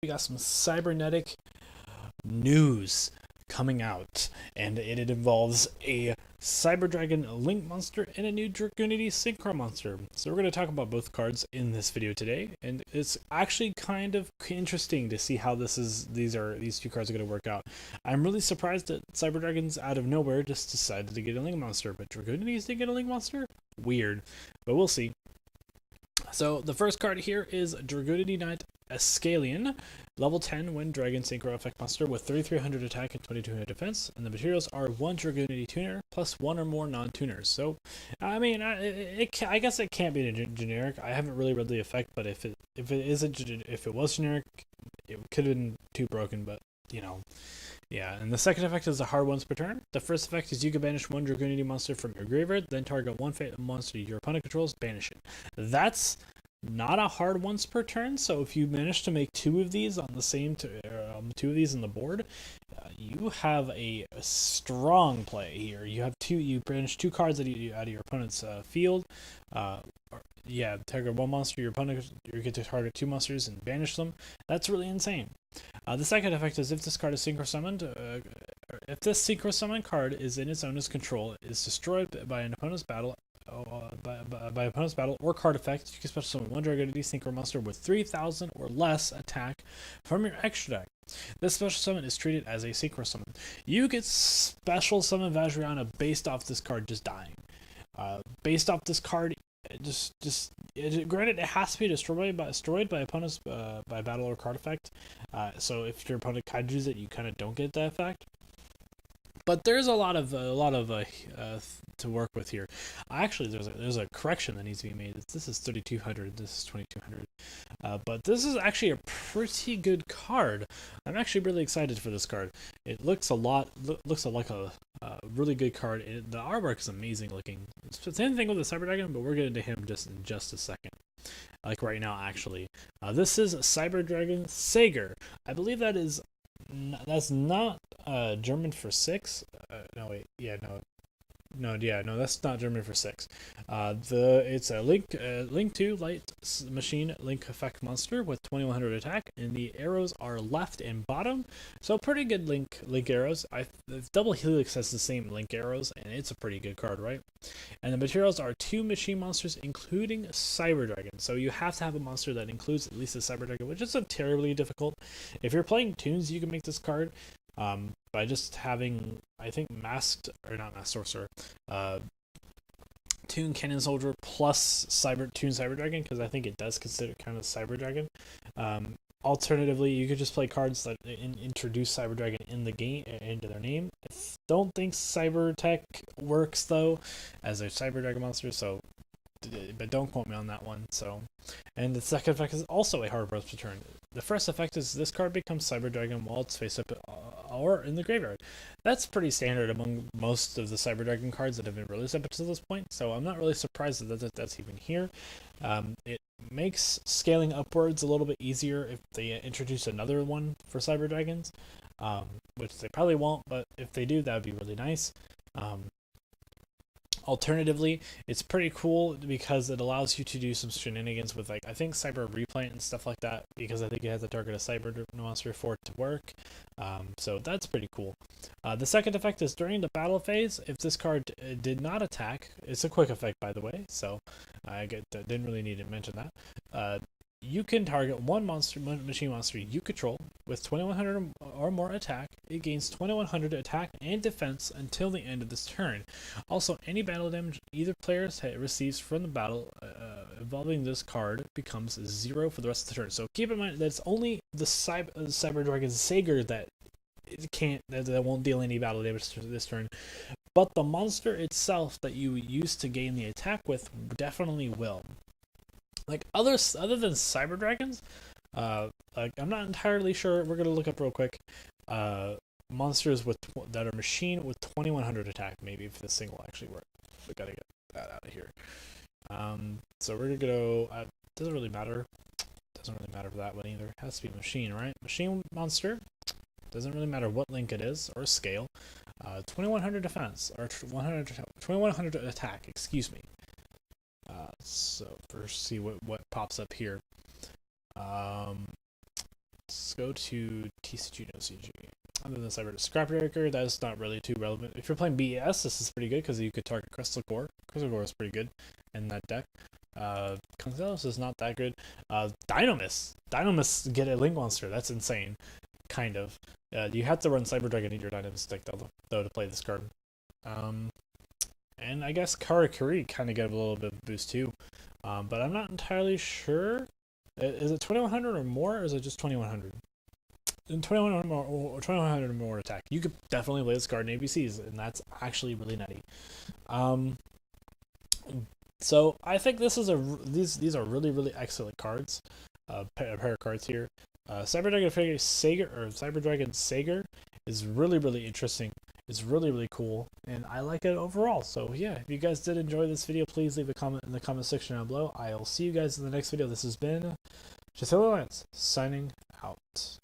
we got some cybernetic news coming out, and it involves a Cyber Dragon Link monster and a new Dragunity Synchro monster. So we're going to talk about both cards in this video today, and it's actually kind of interesting to see how these two cards are going to work out. I'm really surprised that Cyber Dragons out of nowhere just decided to get a Link monster, but Dragunities didn't get a Link monster? Weird, but we'll see. So the first card here is Dragunity Knight Ascalon, level 10 when Dragon Synchro effect monster with 3300 attack and 2200 defense, and the materials are 1 Dragunity tuner plus 1 or more non-tuners. So, I mean, I guess it can't be generic. I haven't really read the effect, but if it was generic, it could have been too broken. But you know. Yeah, and the second effect is a hard once per turn. The first effect is you can banish 1 Dragunity monster from your graveyard, then target 1 fate monster your opponent controls, banish it. That's not a hard once per turn, so if you manage to make 2 of these on the same 2 of these on the board, you have a strong play here. You banish 2 cards out of your opponent's field. Target 1 monster your opponent, you get to target 2 monsters and banish them. That's really insane. The second effect is if this card is synchro summoned, if this synchro summon card is in its owner's control, is destroyed by an opponent's battle, or card effect, you can special summon 1 Dragunity Synchro monster with 3000 or less attack from your extra deck. This special summon is treated as a synchro summon. You get special summon Vajrayana based off this card just dying. Based off this card, granted, it has to be destroyed by opponents by battle or card effect. So if your opponent kaijus it, you kind of don't get that effect. But there's a lot of to work with here. Actually, there's a correction that needs to be made. This is 3200. This is 2200. But this is actually a pretty good card. I'm actually really excited for this card. It looks like a really good card. The artwork is amazing looking. It's the same thing with the Cyber Dragon, but we're getting to him in just a second. Like right now, actually. This is Cyber Dragon Seiger. I believe that's not German for 6. No, that's not German for 6. It's a Link 2 light machine link effect monster with 2100 attack, and the arrows are left and bottom, so pretty good link arrows. Double Helix has the same link arrows, and it's a pretty good card, right? And the materials are 2 machine monsters, including Cyber Dragon. So you have to have a monster that includes at least a Cyber Dragon, which isn't terribly difficult. If you're playing tunes, you can make this card. By just having, I think, not Masked Sorcerer, Toon Cannon Soldier plus Toon Cyber Dragon, because I think it does consider kind of Cyber Dragon. Alternatively, you could just play cards that introduce Cyber Dragon in the game into their name. I don't think Cyber Tech works though as a Cyber Dragon monster, so. But don't quote me on that one. So, and the second effect is also a hard burst return. The first effect is this card becomes Cyber Dragon while it's face up or in the graveyard. That's pretty standard among most of the Cyber Dragon cards that have been released up to this point. So I'm not really surprised that's even here. It makes scaling upwards a little bit easier if they introduce another one for Cyber Dragons, which they probably won't. But if they do, that would be really nice. Alternatively, it's pretty cool because it allows you to do some shenanigans with, like, I think Cyber Replant and stuff like that, because I think you have to target a Cyber monster for it to work. So that's pretty cool. The second effect is during the battle phase, if this card did not attack, it's a quick effect, by the way, so didn't really need to mention that. You can target 1 machine monster you control with 2100 or more attack. It gains 2100 attack and defense until the end of this turn. Also, any battle damage either player receives from the battle involving this card becomes 0 for the rest of the turn. So keep in mind that it's only the Cyber Dragon Seiger that won't deal any battle damage this turn. But the monster itself that you use to gain the attack with definitely will. Like other than Cyber Dragons, like I'm not entirely sure. We're gonna look up real quick. Monsters that are machine with 2100 attack. Maybe if this thing will actually work. We gotta get that out of here. So we're gonna go. Doesn't really matter. Doesn't really matter for that one either. It has to be machine, right? Machine monster. Doesn't really matter what link it is or scale. 2100 defense or 2100 attack. Excuse me. So first see what pops up here. Let's go to TCG, no CG. And then the Cyber Scrapbreaker, that is not really too relevant. If you're playing BES, this is pretty good because you could target Crystal Core. Crystal Core is pretty good in that deck. Constellos is not that good. Dynamis. Dynamis get a Link Monster. That's insane. Kind of. You have to run Cyber Dragon in your Dynamis deck though to play this card. And I guess Karakuri kind of get a little bit of boost too. But I'm not entirely sure. Is it 2100 or more, or is it just 2100? In 2100 or more attack, you could definitely play this card in ABCs, and that's actually really nutty. So I think this is these are really excellent cards. A pair of cards here. Cyber Dragon Seiger or Cyber Dragon Seiger is really interesting. It's really cool, and I like it overall. So yeah, if you guys did enjoy this video, please leave a comment in the comment section down below. I'll see you guys in the next video. This has been Lance signing out.